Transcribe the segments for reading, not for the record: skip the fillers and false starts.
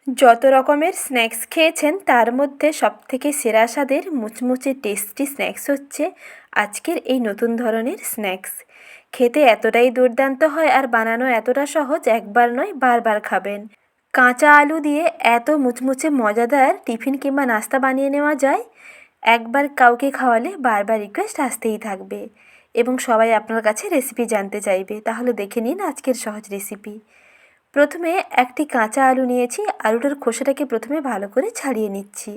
যত রকমের স্ন্যাক্স খেয়েছেন তার মধ্যে সবথেকে সেরা স্বাদের মুচমুচে টেস্টি স্ন্যাক্স হচ্ছে আজকের এই নতুন ধরনের স্ন্যাক্স। খেতে এতটাই দুর্দান্ত হয় আর বানানো এতটা সহজ, একবার নয় বারবার খাবেন। কাঁচা আলু দিয়ে এত মুচমুচে মজাদার টিফিন কিংবা নাস্তা বানিয়ে নেওয়া যায়। একবার কাউকে খাওয়ালে বারবার রিকোয়েস্ট আসতেই থাকবে এবং সবাই আপনার কাছে রেসিপি জানতে চাইবে। তাহলে দেখে নিন আজকের সহজ রেসিপি। প্রথমে একটি কাঁচা আলু নিয়েছি। আলুটার খোসাটাকে প্রথমে ভালো করে ছাড়িয়ে নিচ্ছি।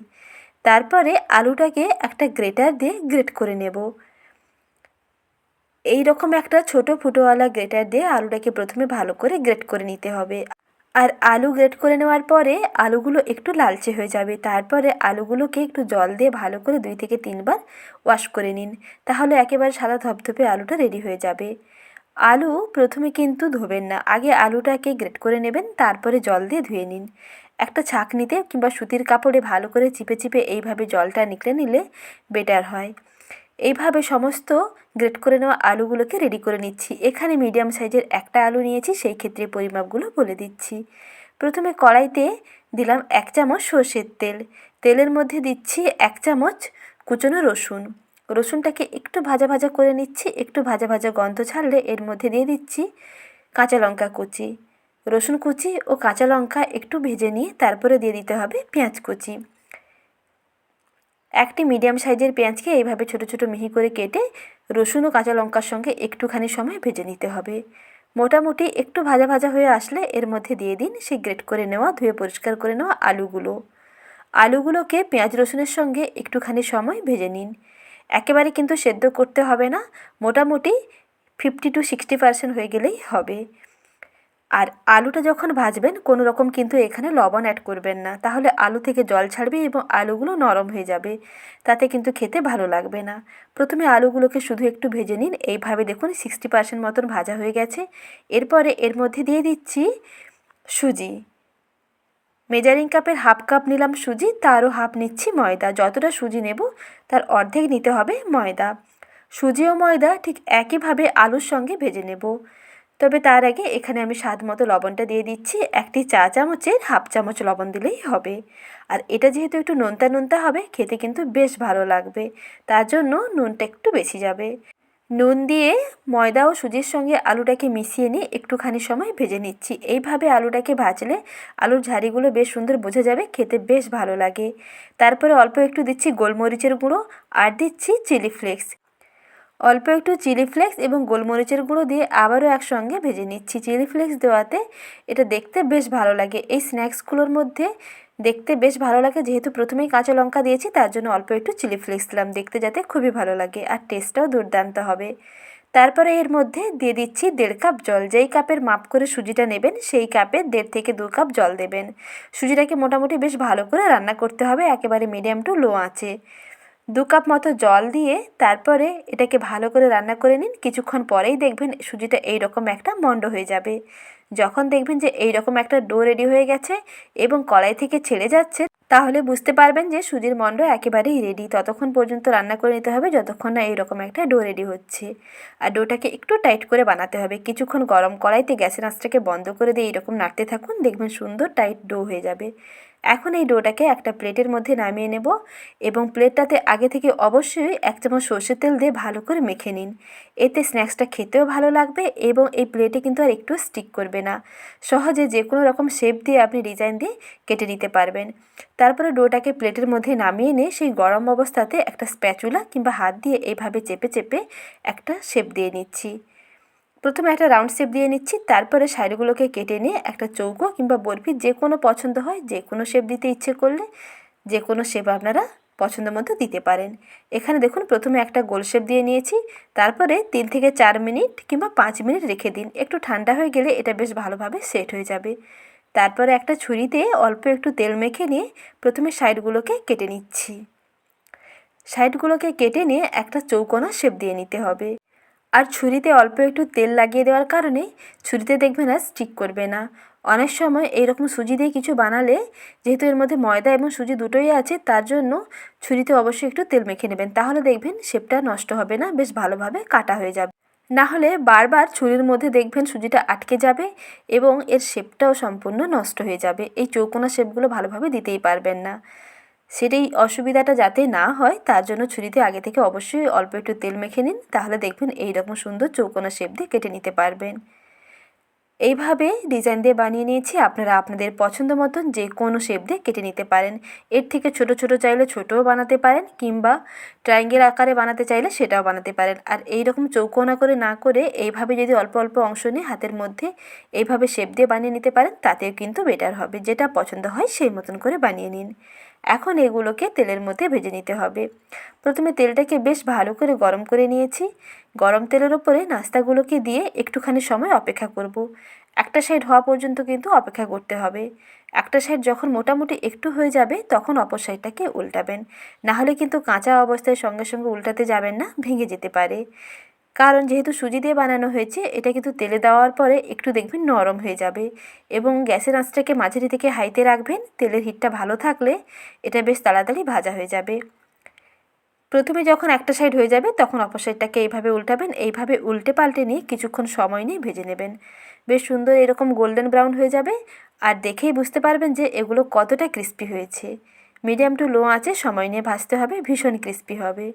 তারপরে আলুটাকে একটা গ্রেটার দিয়ে গ্রেট করে নেব। এই রকম একটা ছোট ফুটোওয়ালা গ্রেটার দিয়ে আলুটাকে প্রথমে ভালো করে গ্রেট করে নিতে হবে। আর আলু গ্রেট করে নেওয়ার পরে আলুগুলো একটু লালচে হয়ে যাবে। তারপরে আলুগুলোকে একটু জল দিয়ে ভালো করে 2 থেকে 3 বার ওয়াশ করে নিন। তাহলে একেবারে সাদা ধপধপে আলুটা রেডি হয়ে যাবে। আলু প্রথমে কিন্তু ধোবেন না, আগে আলুটাকে গ্রেট করে নেবেন, তারপরে জল দিয়ে ধুয়ে নিন। একটা ছাঁকনিতে কিংবা সুতির কাপড়ে ভালো করে চিপে চিপে এইভাবে জলটা নিকলে নিলে বেটার হয়। এইভাবে সমস্ত গ্রেট করে নেওয়া আলুগুলোকে রেডি করে নিচ্ছি। এখানে মিডিয়াম সাইজের একটা আলু নিয়েছি, সেই ক্ষেত্রে পরিমাপগুলো বলে দিচ্ছি। প্রথমে কড়াইতে দিলাম 1 চামচ সর্ষের তেল। তেলের মধ্যে দিচ্ছি 1 চামচ কুচনো রসুন। রসুনটাকে একটু ভাজা ভাজা করে নিচ্ছি। একটু ভাজা ভাজা গন্ধ ছাড়লে এর মধ্যে দিয়ে দিচ্ছি কাঁচা লঙ্কা কুচি। রসুন কুচি ও কাঁচা লঙ্কা একটু ভেজে নিয়ে তারপরে দিয়ে দিতে হবে পেঁয়াজ কুচি। একটি মিডিয়াম সাইজের পেঁয়াজকে এইভাবে ছোট ছোট মিহি করে কেটে রসুন ও কাঁচা লঙ্কার সঙ্গে একটুখানি সময় ভেজে নিতে হবে। মোটামুটি একটু ভাজা ভাজা হয়ে আসলে এর মধ্যে দিয়ে দিন সেই গ্রেট করে নেওয়া, ধুয়ে পরিষ্কার করে নেওয়া আলুগুলো। আলুগুলোকে পেঁয়াজ রসুনের সঙ্গে একটুখানি সময় ভেজে নিন। একেবারে কিন্তু সেদ্ধ করতে হবে না, মোটামুটি 50 to 60% হয়ে গেলেই হবে। আর আলুটা যখন ভাজবেন কোনো রকম কিন্তু এখানে লবণ অ্যাড করবেন না, তাহলে আলু থেকে জল ছাড়বে এবং আলুগুলো নরম হয়ে যাবে, তাতে কিন্তু খেতে ভালো লাগবে না। প্রথমে আলুগুলোকে শুধু একটু ভেজে নিন। এইভাবে দেখুন 60% মতন ভাজা হয়ে গেছে। এরপরে এর মধ্যে দিয়ে দিচ্ছি সুজি। মেজারিং কাপের হাফ কাপ নিলাম সুজি, তারও হাফ নিচ্ছি ময়দা। যতটা সুজি নেব তার অর্ধেক নিতে হবে ময়দা। সুজি ও ময়দা ঠিক একইভাবে আলুর সঙ্গে ভেজে নেব। তবে তার আগে এখানে আমি স্বাদ মতো লবণটা দিয়ে দিচ্ছি। একটি চা চামচের হাফ চামচ লবণ দিলেই হবে। আর এটা যেহেতু একটু নোনতা নোনতা হবে, খেতে কিন্তু বেশ ভালো লাগবে, তার জন্য নুনটা একটু বেশি যাবে। নুন দিয়ে ময়দা ও সুজির সঙ্গে আলুটাকে মিশিয়ে নিয়ে একটুখানি সময় ভেজে নিচ্ছি। এইভাবে আলুটাকে ভাজলে আলুর ঝারিগুলো বেশ সুন্দর বোঝা যাবে, খেতে বেশ ভালো লাগে। তারপরে অল্প একটু দিচ্ছি গোলমরিচের গুঁড়ো আর দিচ্ছি চিলি ফ্লেক্স। অল্প একটু চিলি ফ্লেক্স এবং গোলমরিচের গুঁড়ো দিয়ে আবারও একসঙ্গে ভেজে নিচ্ছি। চিলি ফ্লেক্স দেওয়াতে এটা দেখতে বেশ ভালো লাগে। এই স্ন্যাক্সগুলোর মধ্যে দেখতে বেশ ভালো লাগে, যেহেতু প্রথমেই কাঁচা লঙ্কা দিয়েছি তার জন্য অল্প একটু চিলি ফ্লেক্স দিলাম, দেখতে যাতে খুবই ভালো লাগে আর টেস্টটাও দুর্দান্ত হবে। তারপরে এর মধ্যে দিয়ে দিচ্ছি 1.5 কাপ জল। যেই কাপের মাপ করে সুজিটা নেবেন সেই কাপে 1.5 থেকে 2 কাপ জল দেবেন। সুজিটাকে মোটামুটি বেশ ভালো করে রান্না করতে হবে, একেবারে মিডিয়াম টু লো আঁচে। 2 কাপ মতো জল দিয়ে তারপরে এটাকে ভালো করে রান্না করে নিন। কিছুক্ষণ পরেই দেখবেন সুজিটা এইরকম একটা মন্ড হয়ে যাবে। যখন দেখবেন যে এইরকম একটা ডো রেডি হয়ে গেছে এবং কড়াই থেকে ছেড়ে যাচ্ছে, তাহলে বুঝতে পারবেন যে সুজির মন্ড একেবারেই রেডি। ততক্ষণ পর্যন্ত রান্না করে নিতে হবে যতক্ষণ না এইরকম একটা ডো রেডি হচ্ছে। আর ডোটাকে একটু টাইট করে বানাতে হবে। কিছুক্ষণ গরম কড়াইতে গ্যাসের আঁচটাকে বন্ধ করে দিয়ে এইরকম নাড়তে থাকুন, দেখবেন সুন্দর টাইট ডো হয়ে যাবে। এখন এই ডোটাকে একটা প্লেটের মধ্যে নামিয়ে নেব এবং প্লেটটাতে আগে থেকে অবশ্যই 1 চামচ সর্ষের তেল দিয়ে ভালো করে মেখে নিন। এতে স্ন্যাক্সটা খেতেও ভালো লাগবে এবং এই প্লেটে কিন্তু আর একটু স্টিক করবে না। সহজে যে কোনো রকম শেপ দিয়ে আপনি ডিজাইন দিয়ে কেটে নিতে পারবেন। তারপরে ডোটাকে প্লেটের মধ্যে নামিয়ে নিয়ে সেই গরম অবস্থাতে একটা স্প্যাচুলা কিংবা হাত দিয়ে এইভাবে চেপে চেপে একটা শেপ দিয়ে নিচ্ছি। প্রথমে একটা রাউন্ড শেপ দিয়ে নিচ্ছি, তারপরে সাইডগুলোকে কেটে নিয়ে একটা চৌকো কিংবা বরফি যে কোনো পছন্দ হয়, যে কোনো শেপ দিতে ইচ্ছে করলে যে কোনো শেপ আপনারা পছন্দ মতো দিতে পারেন। এখানে দেখুন প্রথমে একটা গোল শেপ দিয়ে নিয়েছি, তারপরে 3 থেকে 4 মিনিট কিংবা 5 মিনিট রেখে দিন। একটু ঠান্ডা হয়ে গেলে এটা বেশ ভালোভাবে সেট হয়ে যাবে। তারপরে একটা ছুরিতে অল্প একটু তেল মেখে নিয়ে প্রথমে সাইডগুলোকে কেটে নিচ্ছি। সাইডগুলোকে কেটে নিয়ে একটা চৌকোনা শেপ দিয়ে নিতে হবে। আর ছুরিতে অল্প একটু তেল লাগিয়ে দেওয়ার কারণে ছুরিতে দেখবেন আর স্টিক করবে না। অনেক সময় এইরকম সুজি দিয়ে কিছু বানালে, যেহেতু এর মধ্যে ময়দা এবং সুজি দুটোই আছে, তার জন্য ছুরিতে অবশ্যই একটু তেল মেখে নেবেন, তাহলে দেখবেন শেপটা নষ্ট হবে না, বেশ ভালোভাবে কাটা হয়ে যাবে। না হলে বারবার ছুরির মধ্যে দেখবেন সুজিটা আটকে যাবে এবং এর শেপটাও সম্পূর্ণ নষ্ট হয়ে যাবে। এই চৌকোনা শেপগুলো ভালোভাবে দিতেই পারবেন না। সেটাই অসুবিধাটা যাতে না হয় তার জন্য ছুরিতে আগে থেকে অবশ্যই অল্প একটু তেল মেখে নিন, তাহলে দেখবেন এইরকম সুন্দর চৌকোনা শেপ দিয়ে কেটে নিতে পারবেন। এইভাবে ডিজাইন দিয়ে বানিয়ে নিয়েছি। আপনারা আপনাদের পছন্দ মতন যে কোনো শেপ দিয়ে কেটে নিতে পারেন। এর থেকে ছোট ছোট চাইলে ছোটও বানাতে পারেন, কিংবা ট্রায়াঙ্গেল আকারে বানাতে চাইলে সেটাও বানাতে পারেন। আর এই রকম চৌকোনা করে না করে এইভাবে যদি অল্প অল্প অংশ নিয়ে হাতের মধ্যে এইভাবে শেপ দিয়ে বানিয়ে নিতে পারেন, তাতেও কিন্তু বেটার হবে। যেটা পছন্দ হয় সেই মতন করে বানিয়ে নিন। এখন এগুলোকে তেলের মধ্যে ভেজে নিতে হবে। প্রথমে তেলটাকে বেশ ভালো করে গরম করে নিয়েছি। গরম তেলের ওপরে নাস্তাগুলোকে দিয়ে একটুখানি সময় অপেক্ষা করব। একটা সাইড হওয়া পর্যন্ত কিন্তু অপেক্ষা করতে হবে। একটা সাইড যখন মোটামুটি একটু হয়ে যাবে তখন অপর সাইডটাকে উল্টাবেন। নাহলে কিন্তু কাঁচা অবস্থায় সঙ্গে সঙ্গে উল্টাতে যাবেন না, ভেঙে যেতে পারে। কারণ যেহেতু সুজি দিয়ে বানানো হয়েছে, এটা কিন্তু তেলে দেওয়ার পরে একটু দেখবেন নরম হয়ে যাবে। এবং গ্যাসের আঁচটাকে মাঝারি থেকে হাইতে রাখবেন। তেলের হিটটা ভালো থাকলে এটা বেশ তাড়াতাড়ি ভাজা হয়ে যাবে। প্রথমে যখন একটা সাইড হয়ে যাবে তখন অপর সাইডটাকে এইভাবে উল্টাবেন। এইভাবে উল্টে পাল্টে নিয়ে কিছুক্ষণ সময় নিয়ে ভেজে নেবেন। বেশ সুন্দর এরকম গোল্ডেন ব্রাউন হয়ে যাবে। আর দেখেই বুঝতে পারবেন যে এগুলো কতটা ক্রিস্পি হয়েছে। মিডিয়াম টু লো আঁচে সময় নিয়ে ভাজতে হবে, ভীষণ ক্রিস্পি হবে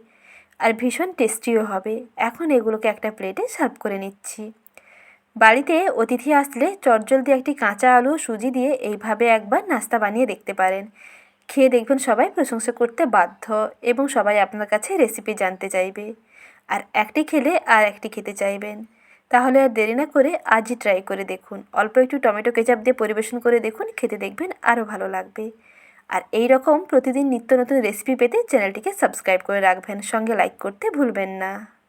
আর ভীষণ টেস্টিও হবে। এখন এগুলোকে একটা প্লেটে সার্ভ করে নিচ্ছি। বাড়িতে অতিথি আসলে চটজলদি একটি কাঁচা আলু সুজি দিয়ে এইভাবে একবার নাস্তা বানিয়ে দেখতে পারেন। খেয়ে দেখবেন সবাই প্রশংসা করতে বাধ্য এবং সবাই আপনার কাছে রেসিপি জানতে চাইবে। আর একটি খেলে আর একটি খেতে চাইবেন। তাহলে আর দেরি না করে আজই ট্রাই করে দেখুন। অল্প একটু টমেটো কেচাপ দিয়ে পরিবেশন করে দেখুন, খেতে দেখবেন আরও ভালো লাগবে। আর এই রকম প্রতিদিন নিত্য নতুন রেসিপি পেতে চ্যানেলটিকে সাবস্ক্রাইব করে রাখবেন, সঙ্গে লাইক করতে ভুলবেন না।